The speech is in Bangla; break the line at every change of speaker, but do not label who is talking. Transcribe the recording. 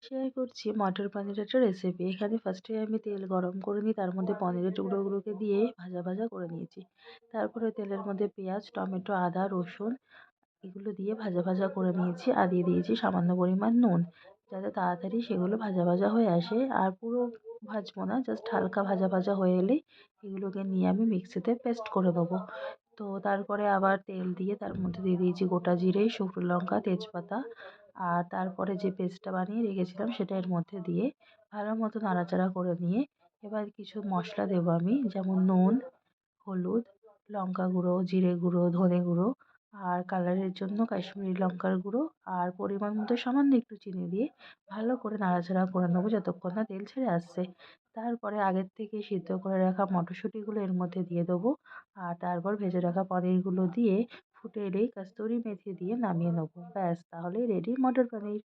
শেয়ার করছি মটর পনিরের একটা রেসিপি। এখানে ফার্স্টে আমি তেল গরম করে নিই, তার মধ্যে পনিরের টুকরোগুলোকে দিয়ে ভাজা করে নিয়েছি। তারপরে তেলের মধ্যে পেঁয়াজ, টমেটো, আদা, রসুন এগুলো দিয়ে ভাজা করে নিয়েছি আর দিয়ে দিয়েছি সামান্য পরিমাণ নুন, যাতে তাড়াতাড়ি সেগুলো ভাজা হয়ে আসে। আর পুরো ভাজবো না, জাস্ট হালকা ভাজা হয়ে এলেই এগুলোকে নিয়ে আমি মিক্সিতে পেস্ট করে নেবো। তো তারপরে আবার তেল দিয়ে তার মধ্যে দিয়ে দিয়েছি গোটা জিরে, শুকনো লঙ্কা, তেজপাতা। আর তারপরে যে পেস্টটা বানিয়ে রেখেছিলাম সেটা এর মধ্যে দিয়ে ভালো মতো নাড়াচাড়া করে নিয়ে এবার কিছু মশলা দেবো আমি, যেমন নুন, হলুদ, লঙ্কা গুঁড়ো, জিরে গুঁড়ো, ধনে গুঁড়ো আর কালারের জন্য কাশ্মীরি লঙ্কার গুঁড়ো আর পরিমাণ মতো সামান্য একটু চিনি দিয়ে ভালো করে নাড়াচাড়া করে নেবো যতক্ষণ না তেল ছেড়ে আসছে। তারপরে আগের থেকে সিদ্ধ করে রাখা মটরশুঁটিগুলো এর মধ্যে দিয়ে দেবো আর তারপর ভেজে রাখা পনিরগুলো দিয়ে ফুটে এলেই কস্তুরি মেথি দিয়ে নামিয়ে নেবো। ব্যাস, তাহলেই রেডি মটর পনির।